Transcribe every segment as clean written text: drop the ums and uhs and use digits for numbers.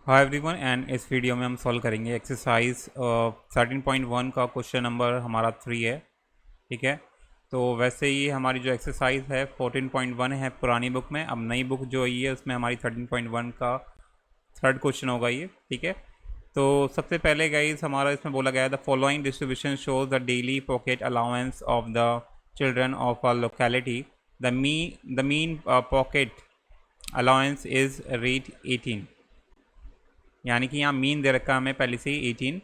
Hi everyone and इस video में हम सॉल्व करेंगे एक्सरसाइज 13.1 का क्वेश्चन नंबर हमारा 3 है। ठीक है, तो वैसे ही हमारी जो एक्सरसाइज है 14.1 है पुरानी बुक में। अब नई बुक जो आई है उसमें हमारी 13.1 का थर्ड क्वेश्चन होगा ये। ठीक है, तो सबसे पहले गाइस हमारा इसमें बोला गया है the following distribution shows the daily pocket allowance of the children of a locality. The mean pocket allowance is rate 18, यानी कि यहाँ मीन दे रखा है हमें पहले से ही 18।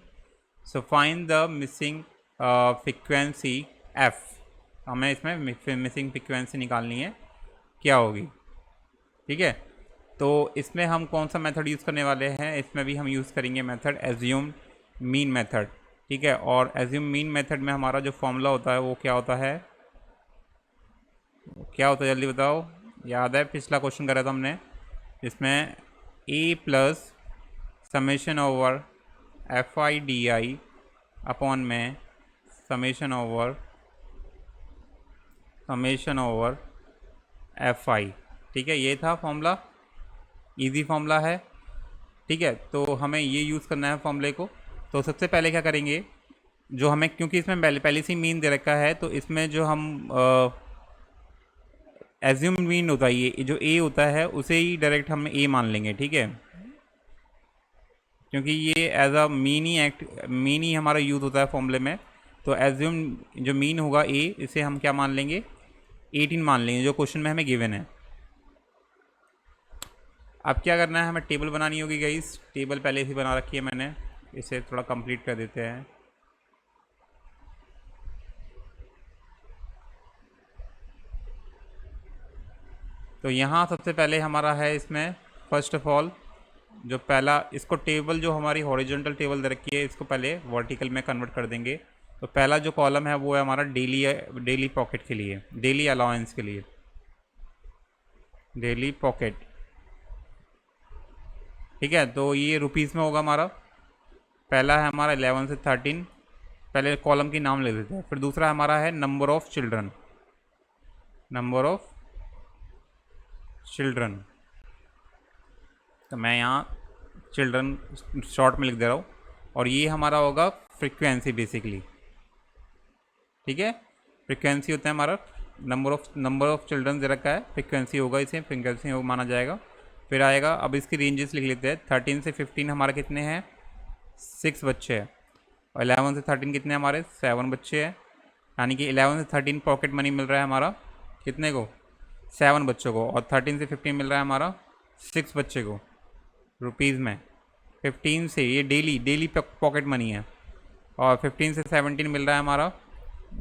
So find the missing frequency F. हमें इसमें मिसिंग फ्रिक्वेंसी निकालनी है, क्या होगी। ठीक है, तो इसमें हम कौन सा मेथड यूज़ करने वाले हैं, इसमें भी हम यूज़ करेंगे मेथड एज्यूम मीन मेथड। ठीक है, और एज्यूम मीन मेथड में हमारा जो फॉर्मूला होता है वो क्या होता है, जल्दी बताओ। याद है पिछला क्वेश्चन करा था हमने, इसमें A plus summation over F I D I upon में समेशन ओवर एफ आई। ठीक है, ये था फॉर्मूला, इजी फॉर्मूला है। ठीक है, तो हमें ये यूज़ करना है फॉर्मूले को। तो सबसे पहले क्या करेंगे, जो हमें क्योंकि इसमें पहले से मीन दे रखा है, तो इसमें जो हम एज्यूम मीन होता है, ये जो ए होता है उसे ही डायरेक्ट हम ए मान लेंगे। ठीक है, क्योंकि ये एज अ मीन ही हमारा यूज़ होता है फॉर्मूले में। तो एज्यूम जो मीन होगा ए, इसे हम क्या मान लेंगे, 18 मान लेंगे, जो क्वेश्चन में हमें गिवन है। अब क्या करना है, हमें टेबल बनानी होगी गाइस। टेबल पहले से बना रखी है मैंने, इसे थोड़ा कंप्लीट कर देते हैं। तो यहाँ सबसे पहले हमारा है इसमें फर्स्ट ऑफ ऑल जो पहला, इसको टेबल जो हमारी हॉरिजॉन्टल टेबल दे रखी है इसको पहले वर्टिकल में कन्वर्ट कर देंगे। तो पहला जो कॉलम है वो है हमारा डेली पॉकेट के लिए, डेली अलाउंस के लिए, डेली पॉकेट। ठीक है, तो ये रुपीज़ में होगा हमारा। पहला है हमारा 11 से 13, पहले कॉलम की नाम ले लेते हैं। फिर दूसरा हमारा है नंबर ऑफ चिल्ड्रन, तो मैं यहाँ चिल्ड्रन शॉर्ट में लिख दे रहा हूँ। और ये हमारा होगा फ्रीक्वेंसी बेसिकली। ठीक है, फ्रीक्वेंसी होता है हमारा नंबर ऑफ चिल्ड्रन दे रखा है, फ्रीक्वेंसी होगा, इसे फ्रीक्वेंसी माना जाएगा। फिर आएगा, अब इसकी रेंजेस लिख लेते हैं। 13 से 15 हमारे कितने हैं, 6 बच्चे हैं। और 11 से 13 कितने हमारे, 7 बच्चे हैं। यानी कि 11 से 13 पॉकेट मनी मिल रहा है हमारा कितने को, 7 बच्चों को। और 13 से 15 मिल रहा है हमारा 6 बच्चे को रुपीज़ में। 15 से ये डेली पॉकेट मनी है। और 15 से 17 मिल रहा है हमारा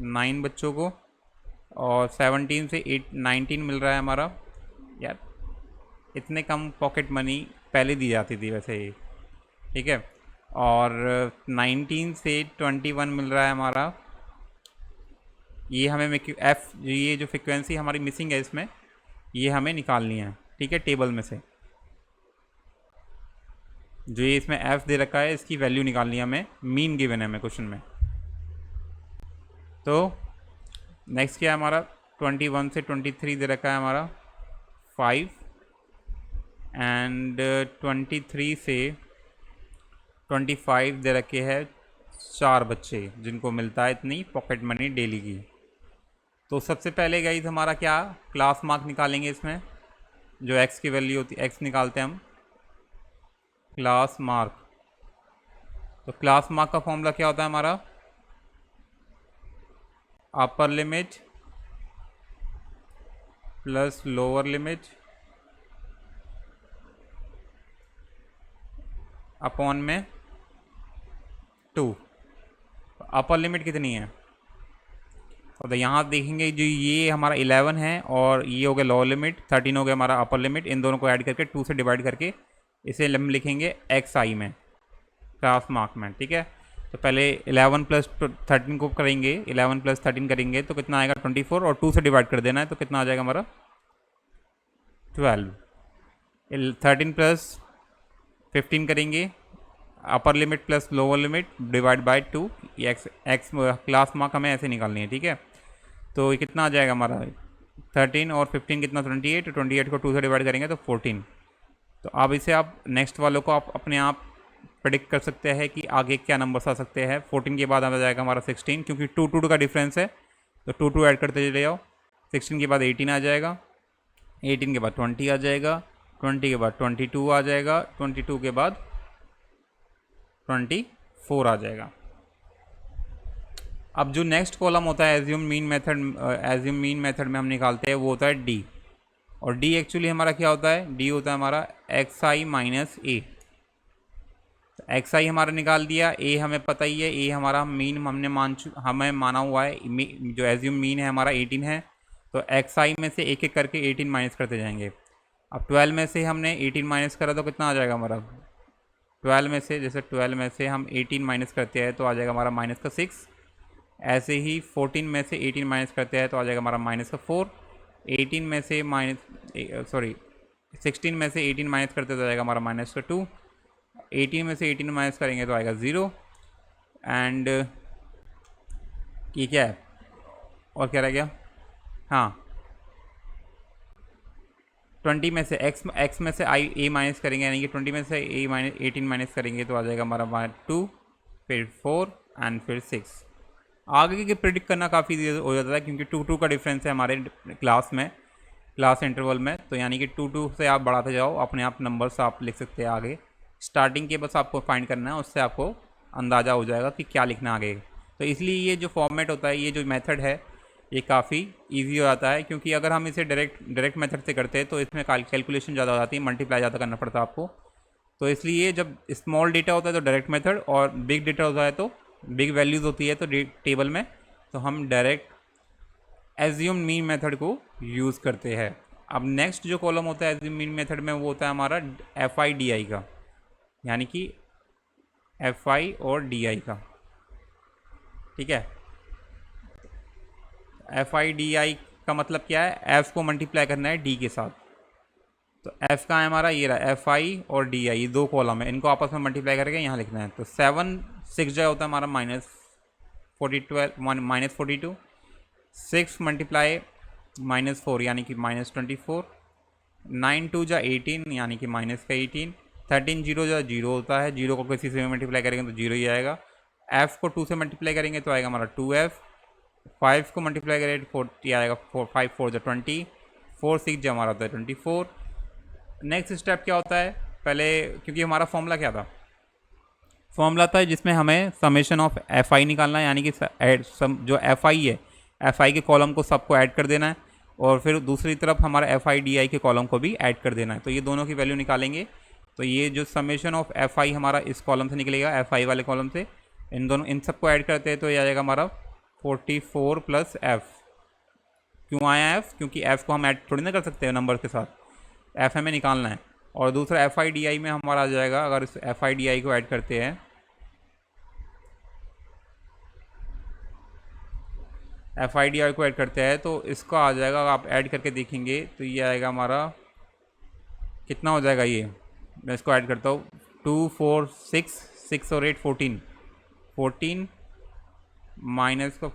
9 बच्चों को। और 17 से 19 मिल रहा है हमारा, यार इतने कम पॉकेट मनी पहले दी जाती थी वैसे ही। ठीक है, और 19 से 21 मिल रहा है हमारा। ये हमें ये जो फ्रिक्वेंसी हमारी मिसिंग है इसमें, ये हमें निकालनी है। ठीक है, टेबल में से जो ये इसमें एफ दे रखा है इसकी वैल्यू निकालनी है हमें, मीन गिवन है हमें क्वेश्चन में। तो नेक्स्ट क्या है हमारा, 21 से 23 दे रखा है हमारा 5, एंड 23 से 25 दे रखे हैं 4 बच्चे जिनको मिलता है इतनी पॉकेट मनी डेली की। तो सबसे पहले गाइस हमारा क्या, क्लास मार्क निकालेंगे इसमें, जो एक्स की वैल्यू होती है, एक्स निकालते हैं हम, क्लास मार्क। तो क्लास मार्क का फॉर्मूला क्या होता है हमारा, upper limit plus lower limit upon में 2। अपर लिमिट कितनी है, तो यहाँ देखेंगे जो ये हमारा 11 है और ये हो गया लोअर लिमिट, 13 हो गया हमारा अपर लिमिट। इन दोनों को ऐड करके 2 से डिवाइड करके इसे हम लिखेंगे एक्स आई में, क्लास मार्क में। ठीक है, तो पहले 11 प्लस 13 को करेंगे, 11 प्लस 13 करेंगे तो कितना आएगा 24, और 2 से डिवाइड कर देना है तो कितना आ जाएगा हमारा 12। 13 प्लस 15 करेंगे, upper limit plus lower limit divide by 2, x class mark हमें ऐसे निकालनी है। ठीक है, तो ये कितना आ जाएगा हमारा 13 और 15 कितना 28, 28 को 2 से डिवाइड करेंगे तो 14। तो अब इसे आप नेक्स्ट वालों को आप अपने आप प्रेडिक्ट कर सकते हैं कि आगे क्या नंबर्स आ सकते हैं। 14 के बाद आ जाएगा हमारा 16, क्योंकि 2 का डिफरेंस है, तो 2 ऐड करते चले जाओ। 16 के बाद 18 आ जाएगा, 18 के बाद 20 आ जाएगा, 20 के बाद 22 आ जाएगा, 22 के बाद 24 आ जाएगा। अब जो नेक्स्ट कॉलम होता है एज्यूम मीन मेथड में हम निकालते हैं, वो होता है डी। और डी एक्चुअली हमारा क्या होता है, डी होता है हमारा एक्स आई माइनस ए। एक्स आई हमारा निकाल दिया, ए हमें पता ही है, ए हमारा मीन हमें माना हुआ है, जो एज्यूम मीन है हमारा 18 है। तो एक्स आई में से एक एक करके 18 माइनस करते जाएंगे। अब 12 में से हमने 18 माइनस करा तो कितना आ जाएगा हमारा, 12 में से, जैसे 12 में से हम 18 माइनस करते हैं तो आ जाएगा हमारा माइनस का 6। ऐसे ही 14 में से 18 माइनस करते हैं तो आ जाएगा हमारा माइनस का 4। 18 में से 16 में से 18 माइनस करते तो आ जाएगा हमारा माइनस का 2। 18 में से 18 माइनस करेंगे तो आएगा 0। एंड ये क्या है, और क्या रह गया, हाँ 20 में से x में से a माइनस करेंगे, यानी कि 20 में से 18 माइनस करेंगे तो आ जाएगा हमारा 2, फिर 4 एंड फिर 6। आगे के प्रिडिक्ट करना काफ़ी ईजी हो जाता है, क्योंकि 2 का डिफरेंस है हमारे क्लास इंटरवल में। तो यानी कि 2 से आप बढ़ाते जाओ, अपने आप नंबर्स आप लिख सकते हैं आगे। स्टार्टिंग के बस आपको फाइंड करना है, उससे आपको अंदाज़ा हो जाएगा कि क्या लिखना आगे। तो इसलिए ये जो फॉर्मेट होता है, ये जो मेथड है, ये काफ़ी इजी हो जाता है, क्योंकि अगर हम इसे डायरेक्ट मेथड से करते हैं तो इसमें कैलकुलेशन ज़्यादा हो जाती है, मल्टीप्लाई ज़्यादा करना पड़ता है आपको। तो इसलिए जब स्मॉल डेटा होता है तो डायरेक्ट मेथड, और बिग डेटा होता है तो बिग वैल्यूज़ होती है तो टेबल में, तो हम डायरेक्ट एज्यूम मीन मेथड को यूज़ करते हैं। अब नेक्स्ट जो कॉलम होता है एज्यूम मीन मेथड में, वो होता है हमारा FI/DI का, यानी कि FI और DI का, ठीक है। FI/DI का मतलब क्या है, F को मल्टीप्लाई करना है D के साथ। तो F का है हमारा, ये रहा FI और DI, ये 2 कॉलम है, इनको आपस में मल्टीप्लाई करके यहाँ लिखना है। तो 7 6 जो होता है हमारा -42, 6 मल्टीप्लाई -4 यानी कि -24, 9 2 जा 18 यानी कि माइनस का 18, 13 0 जा 0 होता है, 0 को किसी से मल्टीप्लाई करेंगे तो 0 ही आएगा। F को 2 से मल्टीप्लाई करेंगे तो आएगा हमारा 2F, 5 को मल्टीप्लाई करेंगे तो 40 आएगा, 5 4 जा 20, 4 6 जो हमारा होता है 24। नेक्स्ट स्टेप क्या होता है, पहले क्योंकि हमारा फॉर्मूला क्या था, फॉर्मूला था जिसमें हमें समेशन ऑफ FI निकालना है, यानी कि जो FI है, FI के कॉलम को सबको ऐड कर देना है, और फिर दूसरी तरफ हमारा FI/DI के कॉलम को भी ऐड कर देना है। तो ये दोनों की वैल्यू निकालेंगे, तो ये जो समेशन ऑफ FI हमारा इस कॉलम से निकलेगा, FI वाले कॉलम से, इन सबको ऐड करते हैं तो ये आ जाएगा हमारा 44 + F। क्यों आया F, क्योंकि F को हम ऐड थोड़ी ना कर सकते हैं नंबर के साथ, F हमें निकालना है। और दूसरा FI/DI में हमारा आ जाएगा, अगर इस FI/DI को ऐड करते हैं, FI/DI को ऐड करते हैं तो इसका आ जाएगा, आप ऐड करके देखेंगे तो ये आएगा हमारा, कितना हो जाएगा ये, मैं इसको ऐड करता हूँ, 2 4 6 6 और 8 14 माइनस का,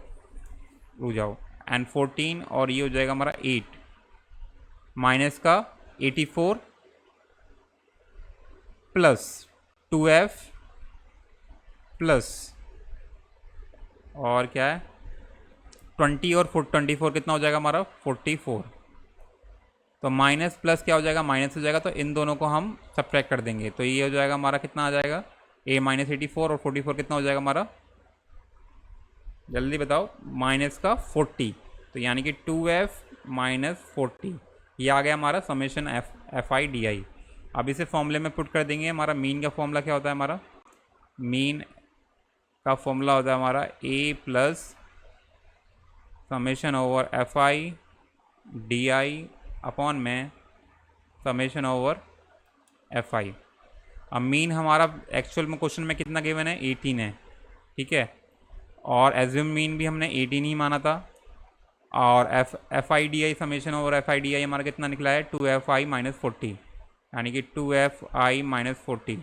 रुक जाओ, एंड 14, और ये हो जाएगा हमारा 8 माइनस का 84 प्लस 2F प्लस, और क्या है 20 और 24 कितना हो जाएगा हमारा 44। तो माइनस प्लस क्या हो जाएगा, माइनस हो जाएगा, तो इन दोनों को हम सब्ट्रैक्ट कर देंगे, तो ये हो जाएगा हमारा, कितना आ जाएगा, A माइनस 84 और 44 कितना हो जाएगा हमारा, जल्दी बताओ, माइनस का 40, तो यानी कि 2F माइनस 40, ये आ गया हमारा समेशन FI/DI। अब इसे फॉर्मूले में पुट कर देंगे। हमारा मीन का फॉर्मूला क्या होता है, हमारा मीन का फॉर्मूला होता है हमारा A plus summation over FI/DI upon में समेशन ओवर FI। अब मीन हमारा एक्चुअल में क्वेश्चन में कितना गिवन है, 18 है, ठीक है, और एज्यूम मीन भी हमने 18 ही माना था, और FI/DI समेशन ओवर FI/DI हमारा कितना निकला है, 2FI माइनस 40, यानी कि 2FI माइनस 40,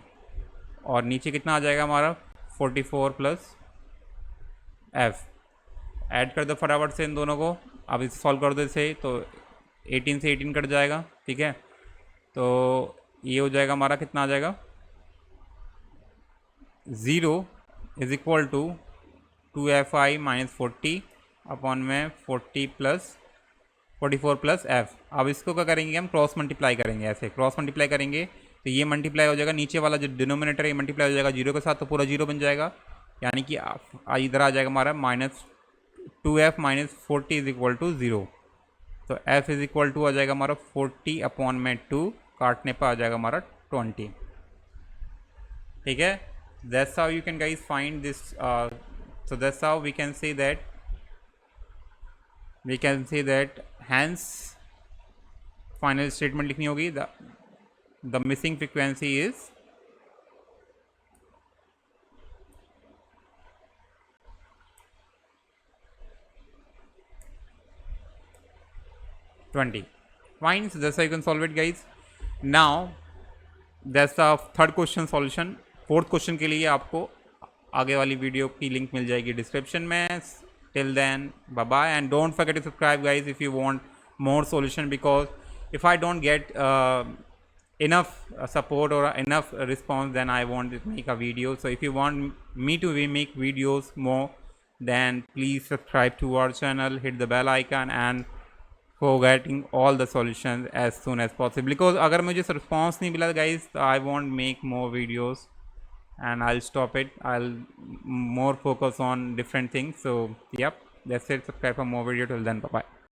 और नीचे कितना आ जाएगा हमारा 44 प्लस F। ऐड कर दो फटाफट से इन दोनों को, अब इसे सॉल्व कर दो इसे, तो 18 से 18 कट जाएगा, ठीक है, तो ये हो जाएगा हमारा, कितना आ जाएगा, 0 is equal to 2fi minus 40 upon में 40 प्लस 44 प्लस एफ। अब इसको क्या करेंगे, हम क्रॉस मल्टीप्लाई करेंगे, ऐसे क्रॉस मल्टीप्लाई करेंगे तो ये मल्टीप्लाई हो जाएगा, नीचे वाला जो डिनोमिनेटर है ये मल्टीप्लाई हो जाएगा जीरो के साथ, तो पूरा जीरो बन जाएगा, यानी कि इधर आ जाएगा हमारा minus 2f minus 40 is equal to 0। तो f इज इक्वल टू आ जाएगा हमारा 40 अपॉन में 2, काटने पर आ जाएगा हमारा 20। ठीक है, that's how you can guys find this. So that's how we can say that hence final statement लिखनी होगी, the missing frequency is 20. Fine, so that's how you can solve it guys. Now that's the third question solution. Fourth question के लिए आपको आगे वाली video की link मिल जाएगी description में. Till then bye bye and don't forget to subscribe guys if you want more solution, because if I don't get enough support or enough response, then I won't make a video. So if you want me to make videos more, then please subscribe to our channel, hit the bell icon and for getting all the solutions as soon as possible, because अगर मुझे response नहीं मिला guys, I won't make more videos and I'll stop it. I'll more focus on different things. So yep, that's it. Subscribe for more video. Till then, bye bye.